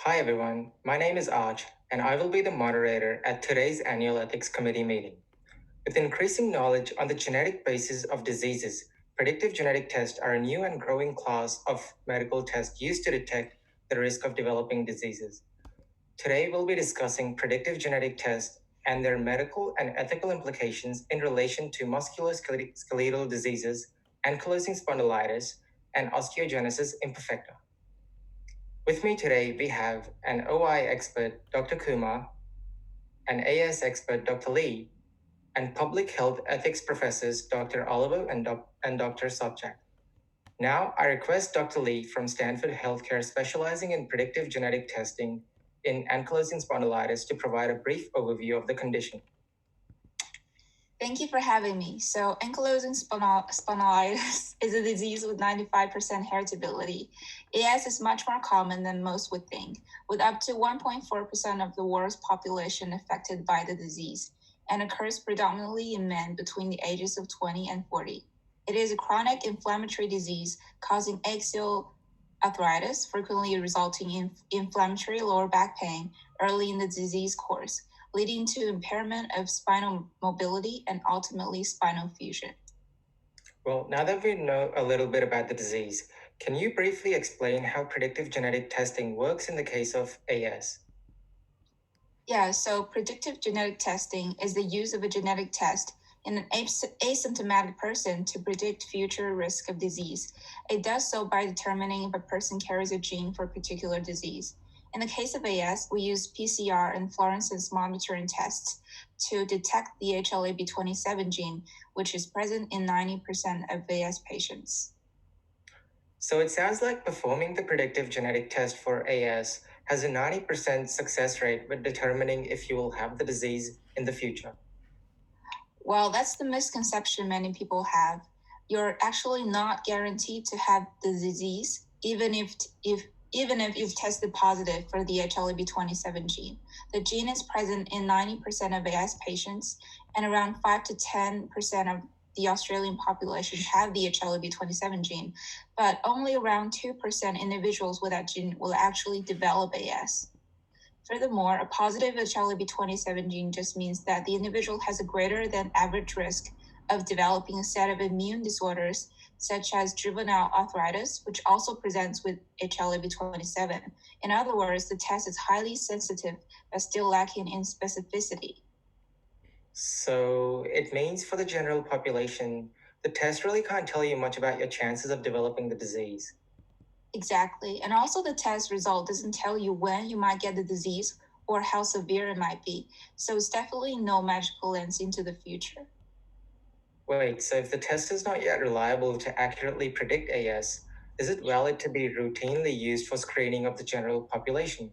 Hi everyone, my name is Aj, and I will be the moderator at today's annual Ethics Committee meeting. With increasing knowledge on the genetic basis of diseases, predictive genetic tests are a new and growing class of medical tests used to detect the risk of developing diseases. Today we'll be discussing predictive genetic tests and their medical and ethical implications in relation to musculoskeletal diseases, ankylosing spondylitis, and osteogenesis imperfecta. With me today, we have an OI expert, Dr. Kumar, an AS expert, Dr. Lee, and public health ethics professors, Dr. Oliver and Dr. Sobchak. Now, I request Dr. Lee from Stanford Healthcare, specializing in predictive genetic testing in ankylosing spondylitis, to provide a brief overview of the condition. Thank you for having me. So, ankylosing spondylitis is a disease with 95% heritability. AS is much more common than most would think, with up to 1.4% of the world's population affected by the disease, and occurs predominantly in men between the ages of 20 and 40. It is a chronic inflammatory disease causing axial arthritis, frequently resulting in inflammatory lower back pain early in the disease course, leading to impairment of spinal mobility and ultimately spinal fusion. Well, now that we know a little bit about the disease, can you briefly explain how predictive genetic testing works in the case of AS? Yeah, so predictive genetic testing is the use of a genetic test in an asymptomatic person to predict future risk of disease. It does so by determining if a person carries a gene for a particular disease. In the case of AS, we use PCR and fluorescence monitoring tests to detect the HLA-B27 gene, which is present in 90% of AS patients. So it sounds like performing the predictive genetic test for AS has a 90% success rate with determining if you will have the disease in the future. Well, that's the misconception many people have. You're actually not guaranteed to have the disease, even if you've tested positive for the HLA-B27 gene. The gene is present in 90% of AS patients, and around 5 to 10% of the Australian population have the HLA-B27 gene, but only around 2% individuals with that gene will actually develop AS. Furthermore, a positive HLA-B27 gene just means that the individual has a greater than average risk of developing a set of immune disorders, such as juvenile arthritis, which also presents with HLA-B27. In other words, the test is highly sensitive, but still lacking in specificity. So it means for the general population, the test really can't tell you much about your chances of developing the disease. Exactly. And also, the test result doesn't tell you when you might get the disease or how severe it might be. So it's definitely no magical lens into the future. Wait, so if the test is not yet reliable to accurately predict AS, is it valid to be routinely used for screening of the general population?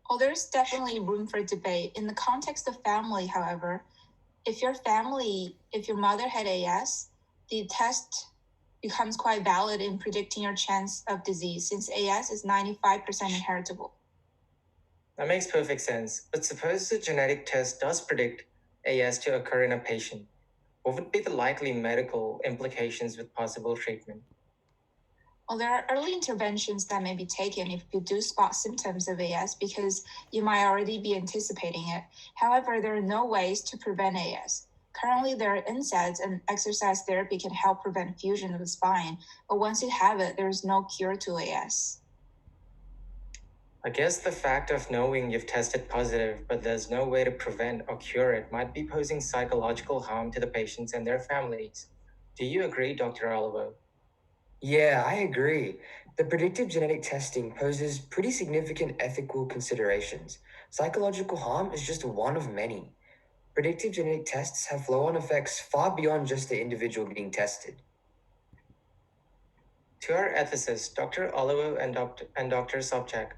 Well, there's definitely room for debate. In the context of family, however, if your mother had AS, the test becomes quite valid in predicting your chance of disease, since AS is 95% inheritable. That makes perfect sense. But suppose the genetic test does predict AS to occur in a patient. What would be the likely medical implications with possible treatment? Well, there are early interventions that may be taken if you do spot symptoms of AS because you might already be anticipating it. However, there are no ways to prevent AS. Currently, there are NSAIDs and exercise therapy can help prevent fusion of the spine, but once you have it, there is no cure to AS. I guess the fact of knowing you've tested positive, but there's no way to prevent or cure it, might be posing psychological harm to the patients and their families. Do you agree, Dr. Oliver? Yeah, I agree. The predictive genetic testing poses pretty significant ethical considerations. Psychological harm is just one of many. Predictive genetic tests have flow on effects far beyond just the individual being tested. To our ethicists, Dr. Oliver and Dr. Sobchak,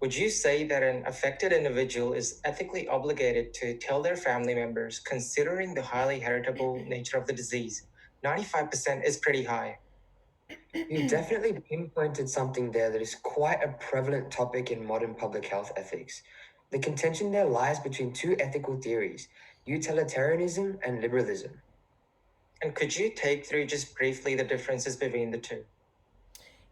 would you say that an affected individual is ethically obligated to tell their family members, considering the highly heritable nature of the disease? 95% is pretty high. You definitely pinpointed something there that is quite a prevalent topic in modern public health ethics. The contention there lies between two ethical theories, utilitarianism and liberalism. And could you take through just briefly the differences between the two?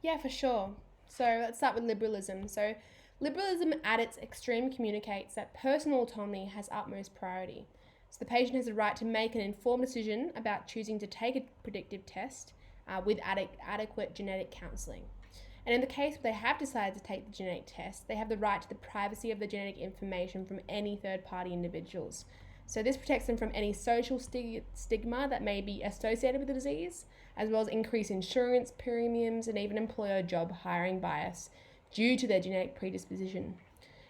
Yeah, for sure. So let's start with liberalism. So liberalism at its extreme communicates that personal autonomy has utmost priority. So the patient has the right to make an informed decision about choosing to take a predictive test with adequate genetic counselling. And in the case where they have decided to take the genetic test, they have the right to the privacy of the genetic information from any third-party individuals. So this protects them from any social stigma that may be associated with the disease, as well as increased insurance premiums and even employer job hiring bias due to their genetic predisposition.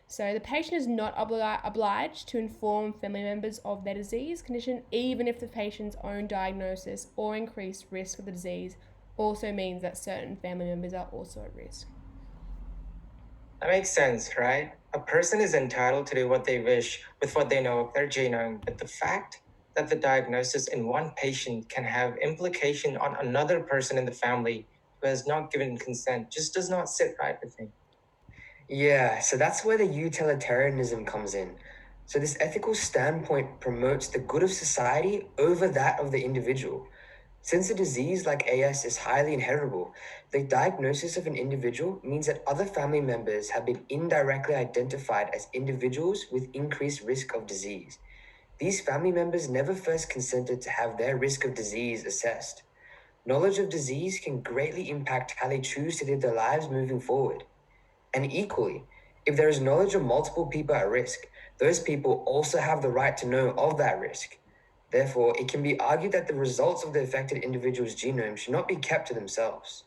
So the patient is not obliged to inform family members of their disease condition, even if the patient's own diagnosis or increased risk of the disease also means that certain family members are also at risk. That makes sense, right? A person is entitled to do what they wish with what they know of their genome, but the fact that the diagnosis in one patient can have implication on another person in the family who has not given consent just does not sit right with me. Yeah, so that's where the utilitarianism comes in. So this ethical standpoint promotes the good of society over that of the individual. Since a disease like AS is highly inheritable, the diagnosis of an individual means that other family members have been indirectly identified as individuals with increased risk of disease. These family members never first consented to have their risk of disease assessed. Knowledge of disease can greatly impact how they choose to live their lives moving forward. And equally, if there is knowledge of multiple people at risk, those people also have the right to know of that risk. Therefore, it can be argued that the results of the affected individual's genome should not be kept to themselves.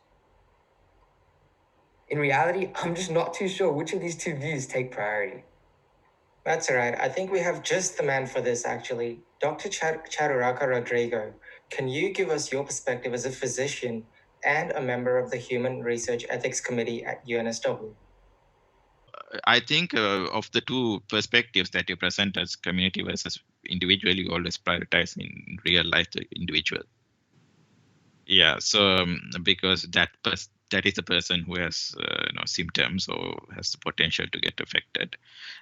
In reality, I'm just not too sure which of these two views take priority. That's right. I think we have just the man for this, actually. Dr. Charuraka Rodrigo, can you give us your perspective as a physician and a member of the Human Research Ethics Committee at UNSW? I think of the two perspectives that you present as community versus individual, you always prioritize in real life the individual. Yeah, so because that is the person who has symptoms or has the potential to get affected,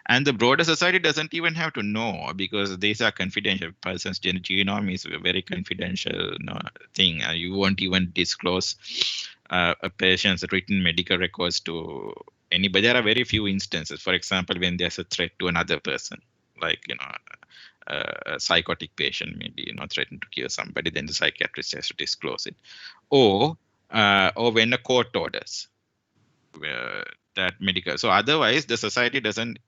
and the broader society doesn't even have to know because these are confidential. Person's genome is a very confidential thing. You won't even disclose a patient's written medical records to anybody. There are very few instances. For example, when there's a threat to another person, like a psychotic patient maybe threatened to kill somebody, then the psychiatrist has to disclose it, or when a court orders that medical. So otherwise, the society doesn't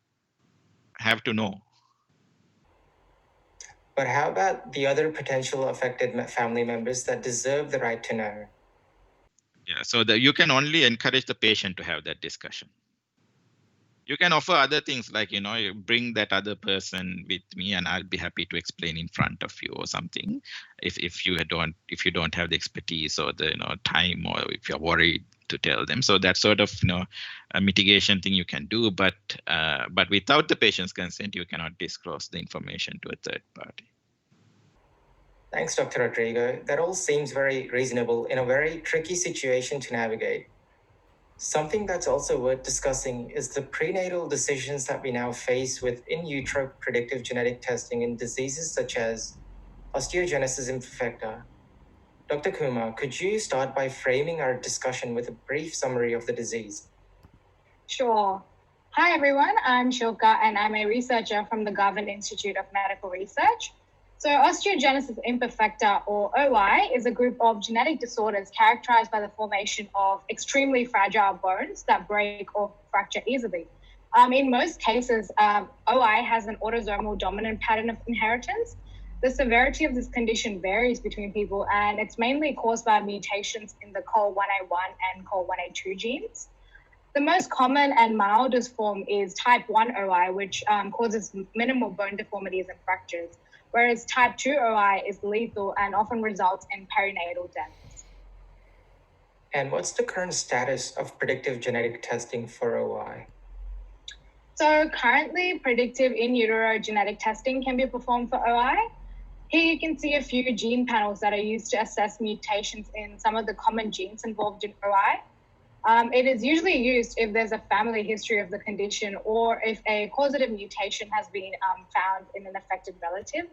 have to know. But how about the other potential affected family members that deserve the right to know? Yeah, so you can only encourage the patient to have that discussion. You can offer other things like, you bring that other person with me and I'll be happy to explain in front of you or something. If you don't have the expertise or the time, or if you're worried to tell them. So that sort of a mitigation thing you can do, but without the patient's consent, you cannot disclose the information to a third party. Thanks, Dr. Rodrigo. That all seems very reasonable in a very tricky situation to navigate. Something that's also worth discussing is the prenatal decisions that we now face with in utero predictive genetic testing in diseases such as osteogenesis imperfecta. Dr. Kumar, could you start by framing our discussion with a brief summary of the disease? Sure. Hi, everyone. I'm Shilka, and I'm a researcher from the Garvan Institute of Medical Research. So osteogenesis imperfecta, or OI, is a group of genetic disorders characterized by the formation of extremely fragile bones that break or fracture easily. In most cases, OI has an autosomal dominant pattern of inheritance. The severity of this condition varies between people, and it's mainly caused by mutations in the COL1A1 and COL1A2 genes. The most common and mildest form is type 1 OI, which causes minimal bone deformities and fractures, whereas type 2 OI is lethal and often results in perinatal deaths. And what's the current status of predictive genetic testing for OI? So currently, predictive in utero genetic testing can be performed for OI. Here you can see a few gene panels that are used to assess mutations in some of the common genes involved in OI. It is usually used if there's a family history of the condition or if a causative mutation has been found in an affected relative.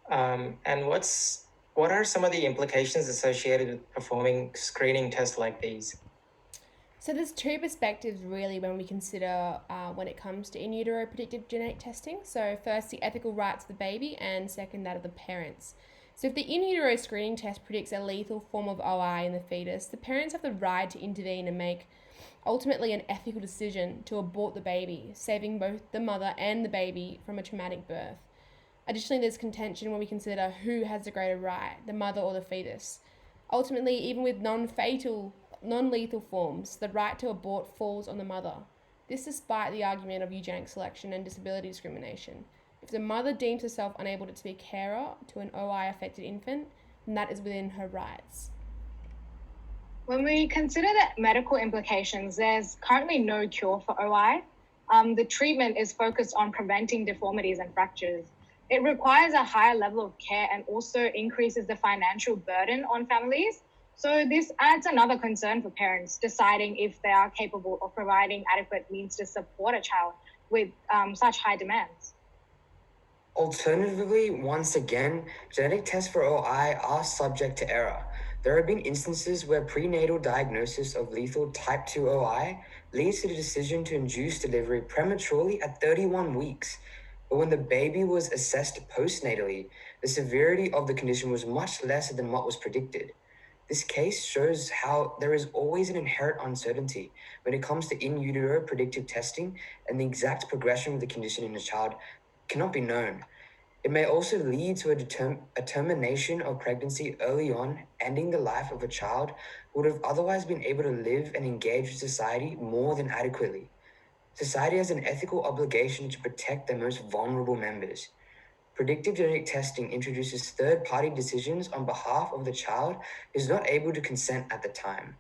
And what are some of the implications associated with performing screening tests like these? So there's two perspectives really when we consider when it comes to in utero predictive genetic testing. So first, the ethical rights of the baby, and second, that of the parents. So if the in utero screening test predicts a lethal form of OI in the fetus, the parents have the right to intervene and make ultimately an ethical decision to abort the baby, saving both the mother and the baby from a traumatic birth. Additionally, there's contention when we consider who has the greater right, the mother or the fetus. Ultimately, even with non-lethal forms, the right to abort falls on the mother. This despite the argument of eugenic selection and disability discrimination. If the mother deems herself unable to be a carer to an OI-affected infant, then that is within her rights. When we consider the medical implications, there's currently no cure for OI. The treatment is focused on preventing deformities and fractures. It requires a higher level of care and also increases the financial burden on families. So this adds another concern for parents deciding if they are capable of providing adequate means to support a child with such high demands. Alternatively, once again, genetic tests for OI are subject to error. There have been instances where prenatal diagnosis of lethal type 2 OI leads to the decision to induce delivery prematurely at 31 weeks. But when the baby was assessed postnatally, the severity of the condition was much less than what was predicted. This case shows how there is always an inherent uncertainty when it comes to in utero predictive testing, and the exact progression of the condition in a child cannot be known. It may also lead to a termination of pregnancy early on, ending the life of a child who would have otherwise been able to live and engage with society more than adequately. Society has an ethical obligation to protect their most vulnerable members. Predictive genetic testing introduces third-party decisions on behalf of the child who is not able to consent at the time.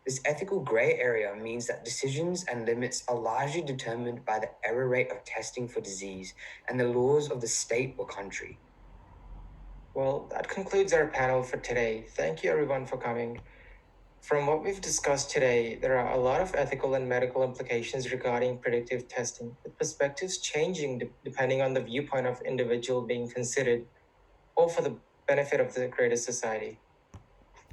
This ethical gray area means that decisions and limits are largely determined by the error rate of testing for disease and the laws of the state or country. Well, that concludes our panel for today. Thank you everyone for coming. From what we've discussed today, there are a lot of ethical and medical implications regarding predictive testing, with perspectives changing depending on the viewpoint of individual being considered, all for the benefit of the greater society.